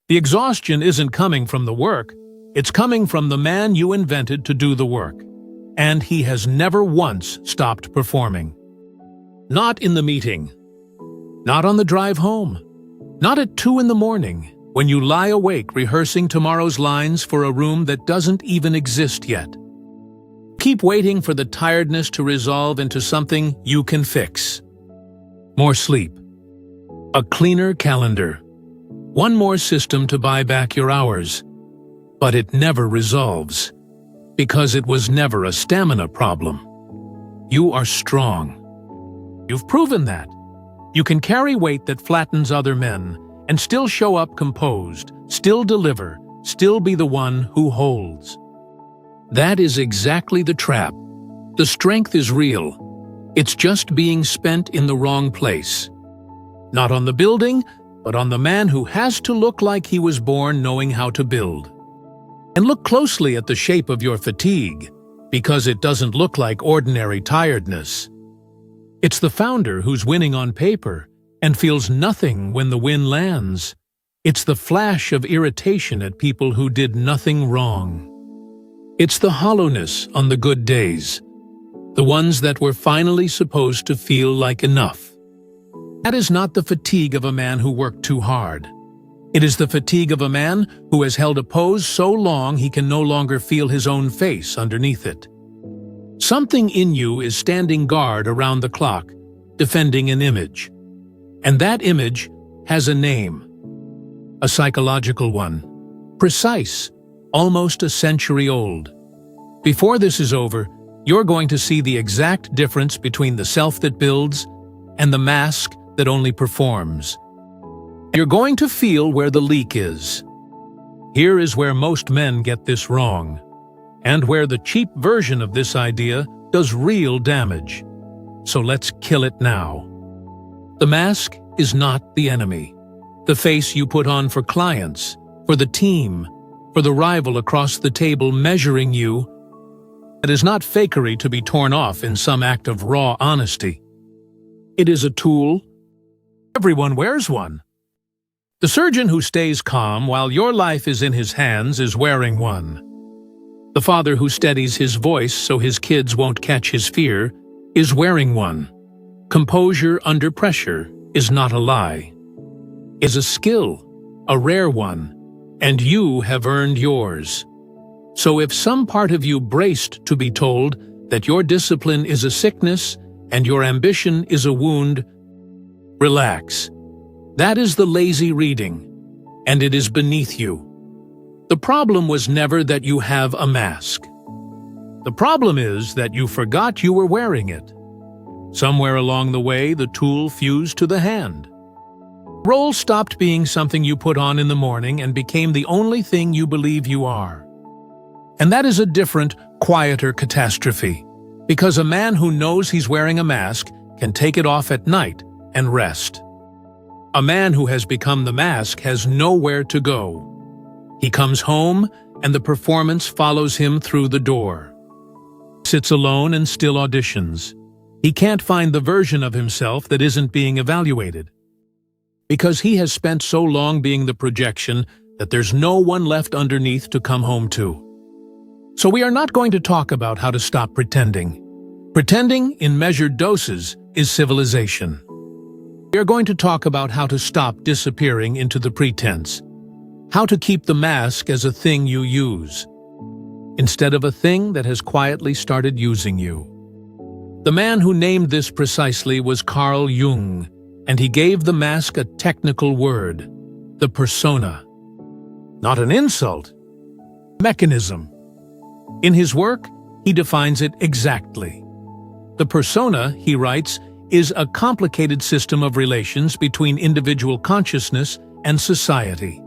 The exhaustion isn't coming from the work, it's coming from the man you invented to do the work. And he has never once stopped performing. Not in the meeting. Not on the drive home. Not at 2 in the morning, when you lie awake rehearsing tomorrow's lines for a room that doesn't even exist yet. Keep waiting for the tiredness to resolve into something you can fix. More sleep. A cleaner calendar. One more system to buy back your hours. But it never resolves, because it was never a stamina problem. You are strong. You've proven that. You can carry weight that flattens other men, and still show up composed, still deliver, still be the one who holds. That is exactly the trap. The strength is real. It's just being spent in the wrong place. Not on the building, but on the man who has to look like he was born knowing how to build. And look closely at the shape of your fatigue, because it doesn't look like ordinary tiredness. It's the founder who's winning on paper and feels nothing when the win lands. It's the flash of irritation at people who did nothing wrong. It's the hollowness on the good days, the ones that were finally supposed to feel like enough. That is not the fatigue of a man who worked too hard. It is the fatigue of a man who has held a pose so long he can no longer feel his own face underneath it. Something in you is standing guard around the clock, defending an image. And that image has a name. A psychological one. Precise, almost a century old. Before this is over, you're going to see the exact difference between the self that builds and the mask that only performs. You're going to feel where the leak is. Here is where most men get this wrong, and where the cheap version of this idea does real damage. So let's kill it now. The mask is not the enemy. The face you put on for clients, for the team, for the rival across the table measuring you, it is not fakery to be torn off in some act of raw honesty. It is a tool. Everyone wears one. The surgeon who stays calm while your life is in his hands is wearing one. The father who steadies his voice so his kids won't catch his fear is wearing one. Composure under pressure is not a lie. It is a skill, a rare one, and you have earned yours. So if some part of you braced to be told that your discipline is a sickness and your ambition is a wound, relax. That is the lazy reading, and it is beneath you. The problem was never that you have a mask. The problem is that you forgot you were wearing it. Somewhere along the way, the tool fused to the hand. Role stopped being something you put on in the morning and became the only thing you believe you are. And that is a different, quieter catastrophe, because a man who knows he's wearing a mask can take it off at night and rest. A man who has become the mask has nowhere to go. He comes home, and the performance follows him through the door. Sits alone and still auditions. He can't find the version of himself that isn't being evaluated. Because he has spent so long being the projection that there's no one left underneath to come home to. So we are not going to talk about how to stop pretending. Pretending in measured doses is civilization. We are going to talk about how to stop disappearing into the pretense. How to keep the mask as a thing you use, instead of a thing that has quietly started using you. The man who named this precisely was Carl Jung, and he gave the mask a technical word, the persona. Not an insult, mechanism. In his work, he defines it exactly. The persona, he writes, is a complicated system of relations between individual consciousness and society.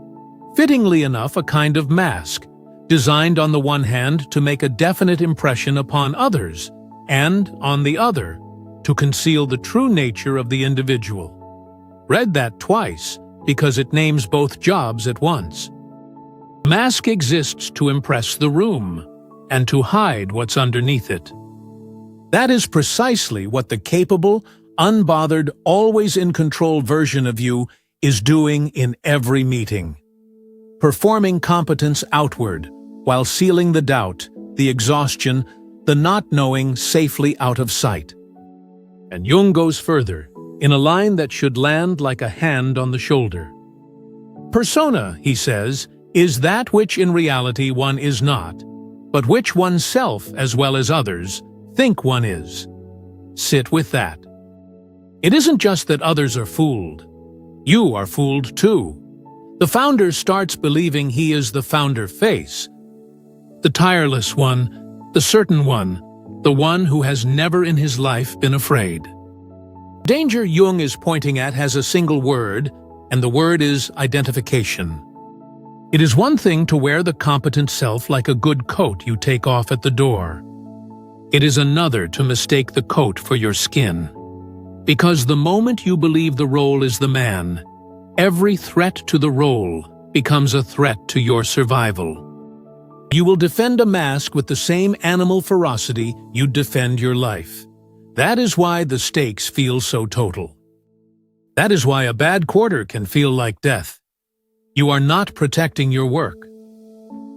Fittingly enough, a kind of mask, designed on the one hand to make a definite impression upon others, and, on the other, to conceal the true nature of the individual. Read that twice, because it names both jobs at once. Mask exists to impress the room, and to hide what's underneath it. That is precisely what the capable, unbothered, always-in-control version of you is doing in every meeting. performing competence outward, while sealing the doubt, the exhaustion, the not knowing safely out of sight. And Jung goes further, in a line that should land like a hand on the shoulder. Persona, he says, is that which in reality one is not, but which oneself, as well as others, think one is. Sit with that. It isn't just that others are fooled. You are fooled too. The founder starts believing he is the founder face, the tireless one, the certain one, the one who has never in his life been afraid. Danger Jung is pointing at has a single word, and the word is identification. It is one thing to wear the competent self like a good coat you take off at the door. It is another to mistake the coat for your skin. Because the moment you believe the role is the man, every threat to the role becomes a threat to your survival. You will defend a mask with the same animal ferocity you'd defend your life. That is why the stakes feel so total. That is why a bad quarter can feel like death. You are not protecting your work.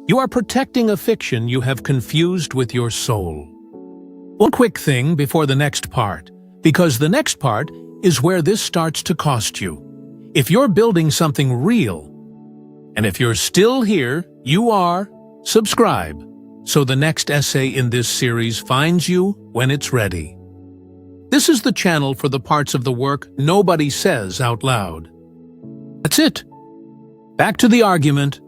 You are protecting a fiction you have confused with your soul. One quick thing before the next part, because the next part is where this starts to cost you. If you're building something real, and if you're still here, you are, subscribe, so the next essay in this series finds you when it's ready. This is the channel for the parts of the work nobody says out loud. That's it. Back to the argument.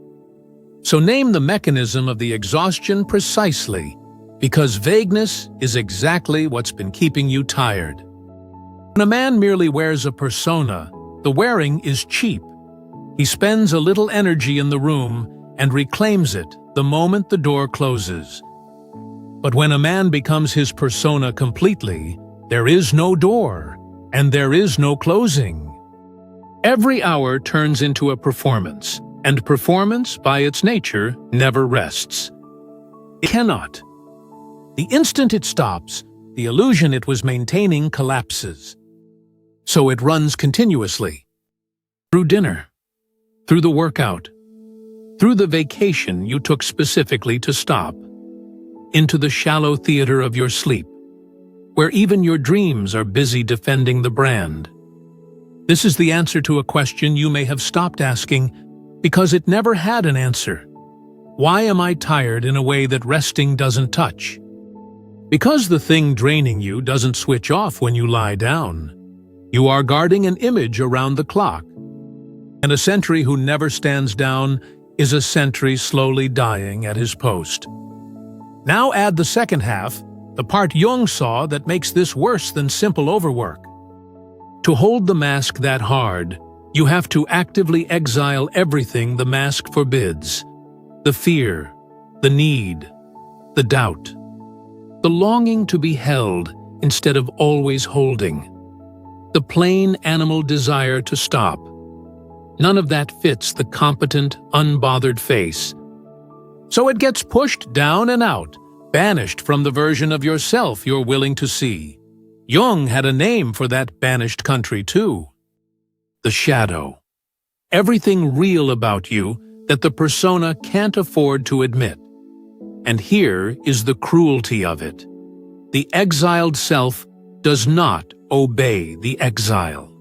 So name the mechanism of the exhaustion precisely, because vagueness is exactly what's been keeping you tired. When a man merely wears a persona, the wearing is cheap. He spends a little energy in the room and reclaims it the moment the door closes. But when a man becomes his persona completely, there is no door, and there is no closing. Every hour turns into a performance, and performance, by its nature, never rests. It cannot. The instant it stops, the illusion it was maintaining collapses. So it runs continuously. Through dinner, through the workout, through the vacation you took specifically to stop, into the shallow theater of your sleep, where even your dreams are busy defending the brand. This is the answer to a question you may have stopped asking because it never had an answer. Why am I tired in a way that resting doesn't touch? Because the thing draining you doesn't switch off when you lie down. You are guarding an image around the clock. And a sentry who never stands down is a sentry slowly dying at his post. Now add the second half, the part Jung saw that makes this worse than simple overwork. To hold the mask that hard, you have to actively exile everything the mask forbids. The fear, the need, the doubt, the longing to be held instead of always holding, the plain animal desire to stop. None of that fits the competent, unbothered face. So it gets pushed down and out, banished from the version of yourself you're willing to see. Jung had a name for that banished country too. The shadow. Everything real about you that the persona can't afford to admit. And here is the cruelty of it. The exiled self does not obey the exile.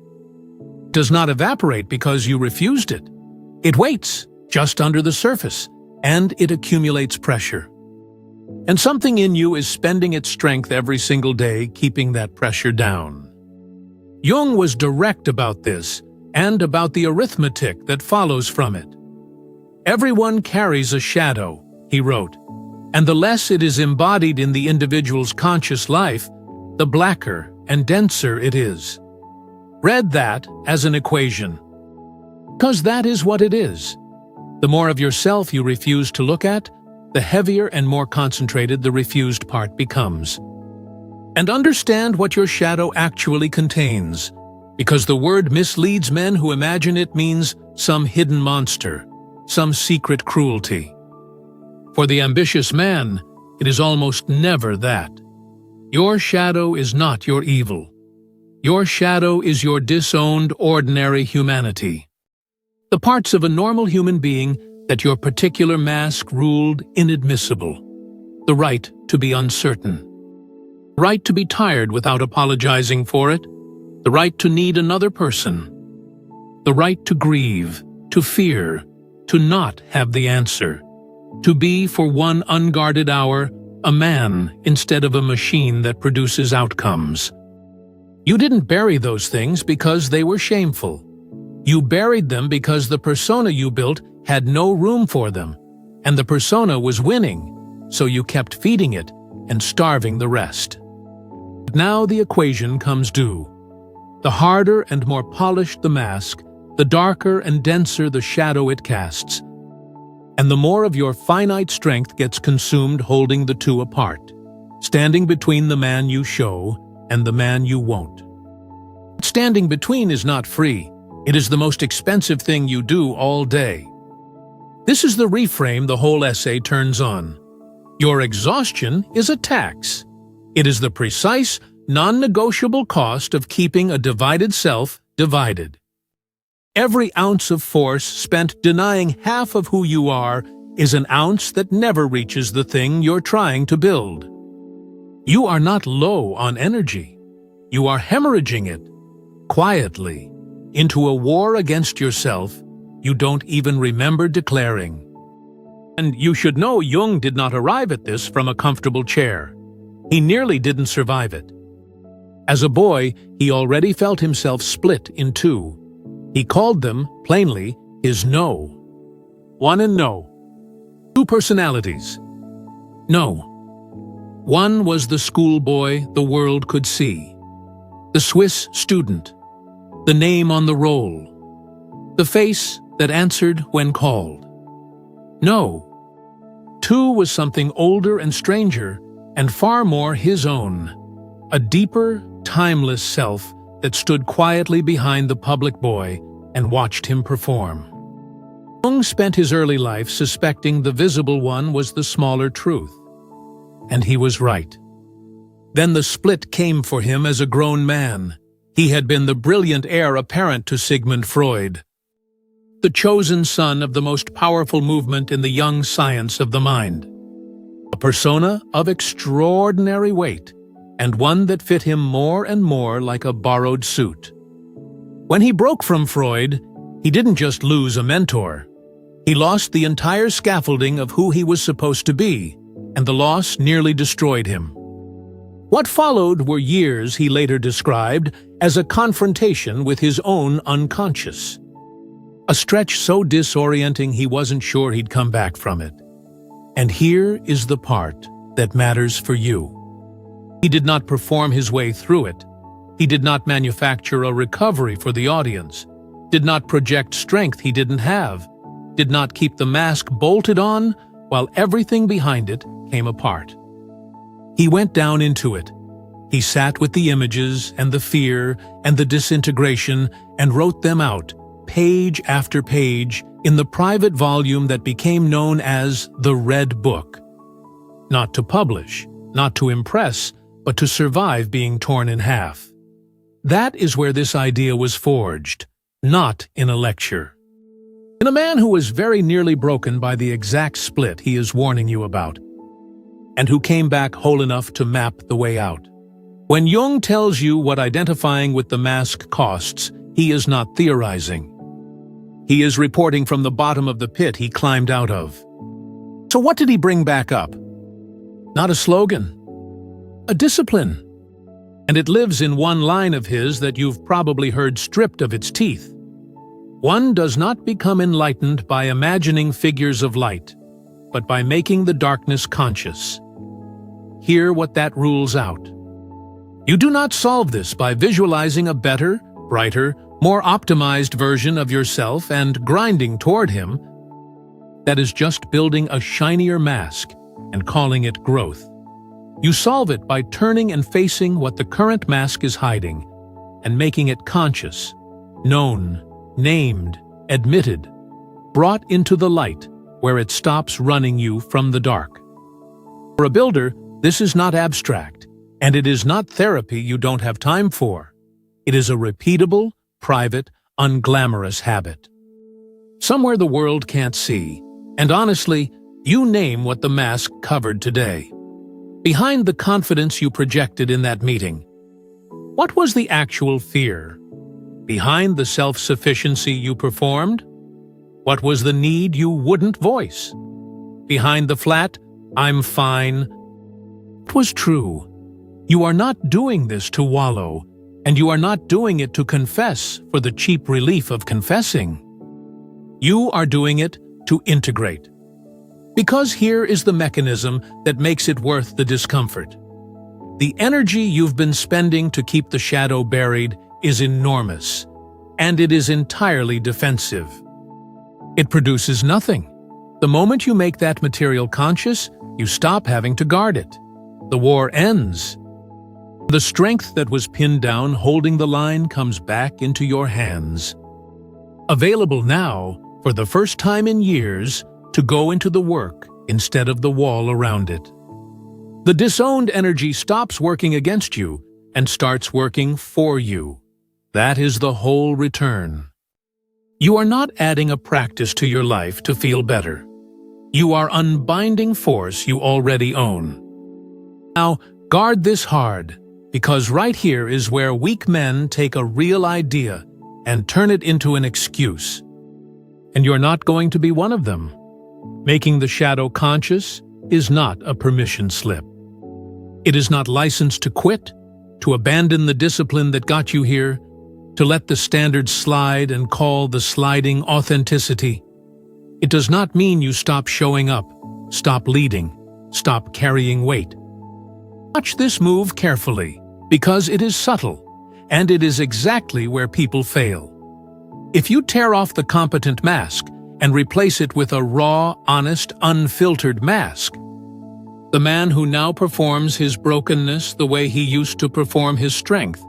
Does not evaporate because you refused it. It waits just under the surface, and it accumulates pressure. And something in you is spending its strength every single day keeping that pressure down. Jung was direct about this, and about the arithmetic that follows from it. Everyone carries a shadow, he wrote, and the less it is embodied in the individual's conscious life, the blacker and denser it is. Read that as an equation. Because that is what it is. The more of yourself you refuse to look at, the heavier and more concentrated the refused part becomes. And understand what your shadow actually contains, because the word misleads men who imagine it means some hidden monster, some secret cruelty. For the ambitious man, it is almost never that. Your shadow is not your evil. Your shadow is your disowned ordinary humanity. The parts of a normal human being that your particular mask ruled inadmissible. The right to be uncertain. The right to be tired without apologizing for it. The right to need another person. The right to grieve, to fear, to not have the answer. To be, for one unguarded hour, a man instead of a machine that produces outcomes. You didn't bury those things because they were shameful. You buried them because the persona you built had no room for them, and the persona was winning, so you kept feeding it and starving the rest. But now the equation comes due. The harder and more polished the mask, the darker and denser the shadow it casts, and the more of your finite strength gets consumed holding the two apart, standing between the man you show and the man you won't. Standing between is not free. It is the most expensive thing you do all day. This is the reframe the whole essay turns on. Your exhaustion is a tax. It is the precise, non-negotiable cost of keeping a divided self divided. Every ounce of force spent denying half of who you are is an ounce that never reaches the thing you're trying to build. You are not low on energy. You are hemorrhaging it, quietly, into a war against yourself you don't even remember declaring. And you should know Jung did not arrive at this from a comfortable chair. He nearly didn't survive it. As a boy, he already felt himself split in two. He called them, plainly, his no. One and no. Two personalities. No. One was the schoolboy the world could see. The Swiss student. The name on the roll. The face that answered when called. No. Two was something older and stranger, and far more his own. A deeper, timeless self that stood quietly behind the public boy and watched him perform. Jung spent his early life suspecting the visible one was the smaller truth. And he was right. Then the split came for him as a grown man. He had been the brilliant heir apparent to Sigmund Freud, the chosen son of the most powerful movement in the young science of the mind. A persona of extraordinary weight, and one that fit him more and more like a borrowed suit. When he broke from Freud, he didn't just lose a mentor. He lost the entire scaffolding of who he was supposed to be, and the loss nearly destroyed him. What followed were years he later described as a confrontation with his own unconscious. A stretch so disorienting he wasn't sure he'd come back from it. And here is the part that matters for you. He did not perform his way through it. He did not manufacture a recovery for the audience, did not project strength he didn't have, did not keep the mask bolted on while everything behind it came apart. He went down into it. He sat with the images and the fear and the disintegration and wrote them out, page after page, in the private volume that became known as the Red Book. Not to publish, not to impress, but to survive being torn in half. That is where this idea was forged, not in a lecture. In a man who was very nearly broken by the exact split he is warning you about, and who came back whole enough to map the way out. When Jung tells you what identifying with the mask costs, he is not theorizing. He is reporting from the bottom of the pit he climbed out of. So what did he bring back up? Not a slogan, a discipline. And it lives in one line of his that you've probably heard stripped of its teeth. One does not become enlightened by imagining figures of light, but by making the darkness conscious. Hear what that rules out. You do not solve this by visualizing a better, brighter, more optimized version of yourself and grinding toward him. That is just building a shinier mask and calling it growth. You solve it by turning and facing what the current mask is hiding and making it conscious, known, named, admitted, brought into the light where it stops running you from the dark. For a builder, this is not abstract, and it is not therapy you don't have time for. It is a repeatable, private, unglamorous habit. Somewhere the world can't see, And honestly, you name what the mask covered today. Behind the confidence you projected in that meeting, what was the actual fear? Behind the self-sufficiency you performed, what was the need you wouldn't voice? Behind the flat, "I'm fine," it was true. You are not doing this to wallow, and you are not doing it to confess for the cheap relief of confessing. You are doing it to integrate. Because here is the mechanism that makes it worth the discomfort. The energy you've been spending to keep the shadow buried is enormous, and it is entirely defensive. It produces nothing. The moment you make that material conscious, you stop having to guard it. The war ends. The strength that was pinned down holding the line comes back into your hands. Available now, for the first time in years, to go into the work instead of the wall around it. The disowned energy stops working against you and starts working for you. That is the whole return. You are not adding a practice to your life to feel better. You are unbinding force you already own. Now, guard this hard, because right here is where weak men take a real idea and turn it into an excuse. And you're not going to be one of them. Making the shadow conscious is not a permission slip. It is not license to quit, to abandon the discipline that got you here, to let the standards slide and call the sliding authenticity. It does not mean you stop showing up, stop leading, stop carrying weight. Watch this move carefully, because it is subtle, and it is exactly where people fail. If you tear off the competent mask and replace it with a raw, honest, unfiltered mask, the man who now performs his brokenness the way he used to perform his strength,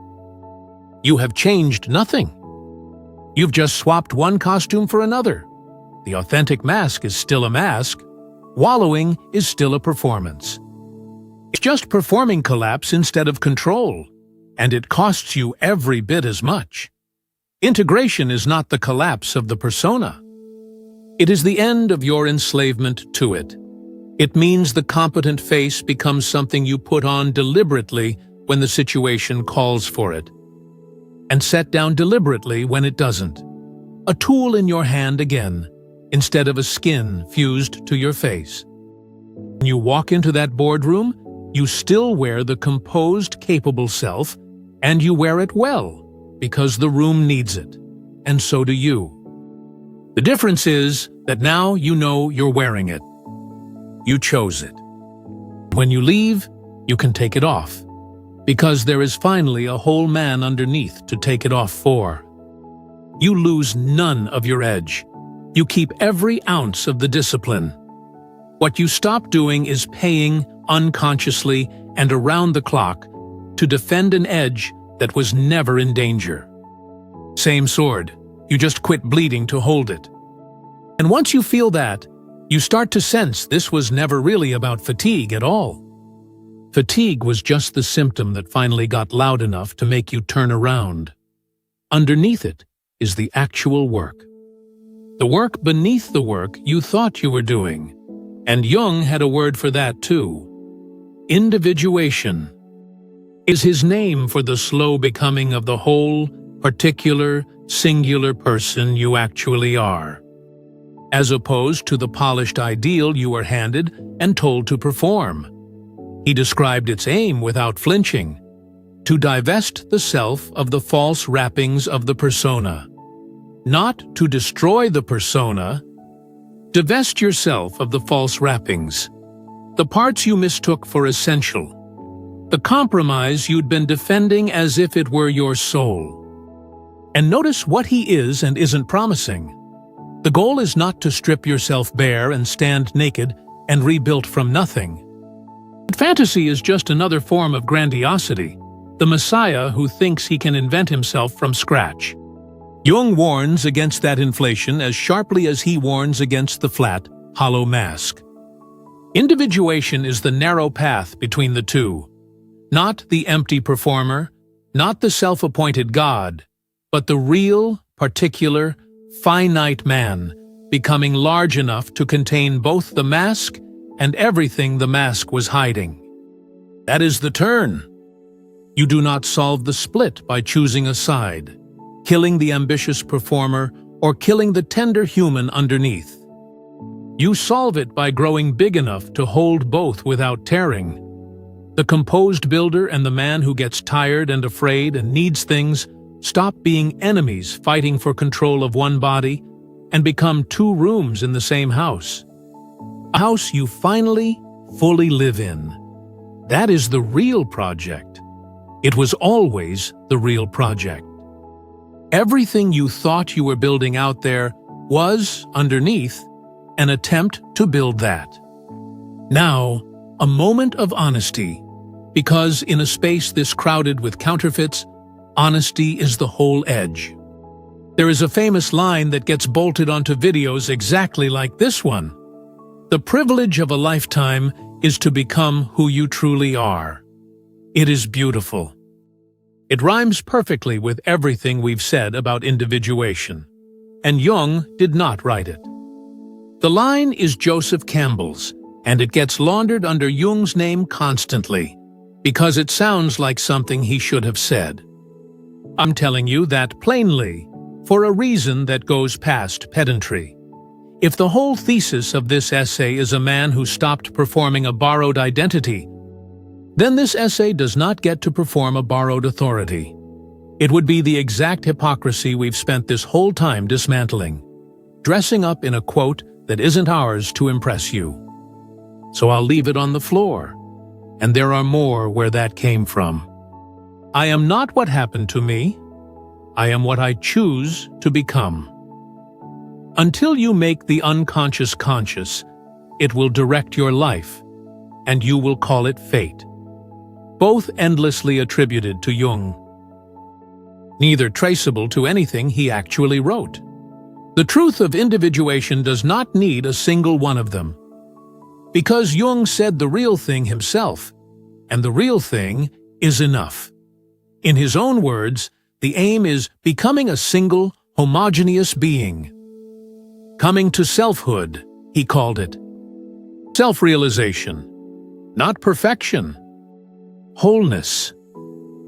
you have changed nothing. You've just swapped one costume for another. The authentic mask is still a mask. Wallowing is still a performance. It's just performing collapse instead of control, and it costs you every bit as much. Integration is not the collapse of the persona. It is the end of your enslavement to it. It means the competent face becomes something you put on deliberately when the situation calls for it, and set down deliberately when it doesn't. A tool in your hand again, instead of a skin fused to your face. When you walk into that boardroom, you still wear the composed, capable self, and you wear it well, because the room needs it, and so do you. The difference is that now you know you're wearing it. You chose it. When you leave, you can take it off, because there is finally a whole man underneath to take it off for. You lose none of your edge. You keep every ounce of the discipline. What you stop doing is paying unconsciously and around the clock to defend an edge that was never in danger. Same sword, you just quit bleeding to hold it. And once you feel that, you start to sense this was never really about fatigue at all. Fatigue was just the symptom that finally got loud enough to make you turn around. Underneath it is the actual work. The work beneath the work you thought you were doing. And Jung had a word for that too. Individuation is his name for the slow becoming of the whole, particular, singular person you actually are, as opposed to the polished ideal you were handed and told to perform. He described its aim without flinching: to divest the self of the false wrappings of the persona. Not to destroy the persona. Divest yourself of the false wrappings, the parts you mistook for essential, the compromise you'd been defending as if it were your soul. And notice what he is and isn't promising. The goal is not to strip yourself bare and stand naked and rebuilt from nothing. Fantasy is just another form of grandiosity, the Messiah who thinks he can invent himself from scratch. Jung warns against that inflation as sharply as he warns against the flat, hollow mask. Individuation is the narrow path between the two. Not the empty performer, not the self-appointed God, but the real, particular, finite man, becoming large enough to contain both the mask and everything the mask was hiding. That is the turn. You do not solve the split by choosing a side, killing the ambitious performer or killing the tender human underneath. You solve it by growing big enough to hold both without tearing. The composed builder and the man who gets tired and afraid and needs things stop being enemies fighting for control of one body and become two rooms in the same house. A house you finally, fully live in. That is the real project. It was always the real project. Everything you thought you were building out there was, underneath, an attempt to build that. Now, a moment of honesty, because in a space this crowded with counterfeits, honesty is the whole edge. There is a famous line that gets bolted onto videos exactly like this one. The privilege of a lifetime is to become who you truly are. It is beautiful. It rhymes perfectly with everything we've said about individuation, and Jung did not write it. The line is Joseph Campbell's, and it gets laundered under Jung's name constantly, because it sounds like something he should have said. I'm telling you that plainly, for a reason that goes past pedantry. If the whole thesis of this essay is a man who stopped performing a borrowed identity, then this essay does not get to perform a borrowed authority. It would be the exact hypocrisy we've spent this whole time dismantling, dressing up in a quote that isn't ours to impress you. So I'll leave it on the floor, and there are more where that came from. I am not what happened to me. I am what I choose to become. Until you make the unconscious conscious, it will direct your life, and you will call it fate. Both endlessly attributed to Jung. Neither traceable to anything he actually wrote. The truth of individuation does not need a single one of them. Because Jung said the real thing himself, and the real thing is enough. In his own words, the aim is becoming a single, homogeneous being. Coming to selfhood, he called it. Self-realization, not perfection. Wholeness.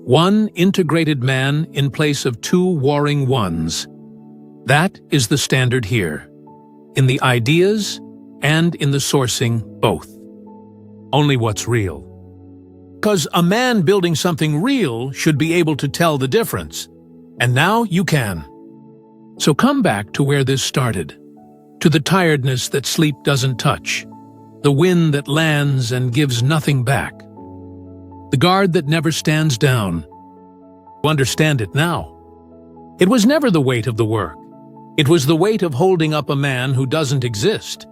One integrated man in place of two warring ones. That is the standard here. In the ideas and in the sourcing, both. Only what's real. Because a man building something real should be able to tell the difference. And now you can. So come back to where this started. To the tiredness that sleep doesn't touch. The wind that lands and gives nothing back. The guard that never stands down. You understand it now. It was never the weight of the work. It was the weight of holding up a man who doesn't exist,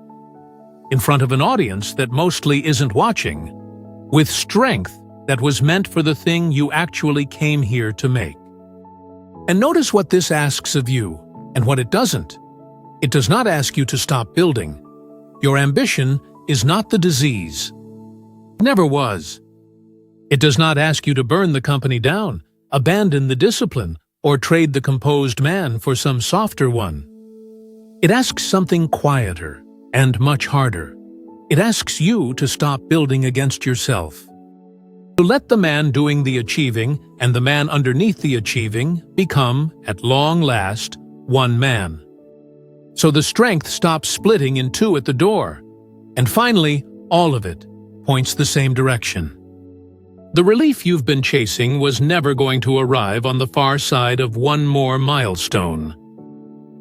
in front of an audience that mostly isn't watching, with strength that was meant for the thing you actually came here to make. And notice what this asks of you, and what it doesn't. It does not ask you to stop building. Your ambition is not the disease. It never was. It does not ask you to burn the company down, abandon the discipline, or trade the composed man for some softer one. It asks something quieter and much harder. It asks you to stop building against yourself. To let the man doing the achieving and the man underneath the achieving become, at long last, one man. So the strength stops splitting in two at the door, and finally, all of it points the same direction. The relief you've been chasing was never going to arrive on the far side of one more milestone.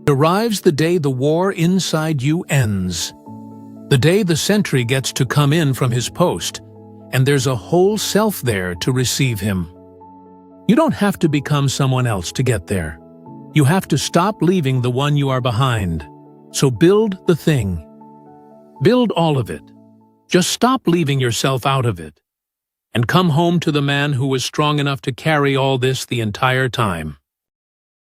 It arrives the day the war inside you ends. The day the sentry gets to come in from his post, and there's a whole self there to receive him. You don't have to become someone else to get there. You have to stop leaving the one you are behind. So build the thing. Build all of it. Just stop leaving yourself out of it. And come home to the man who was strong enough to carry all this the entire time.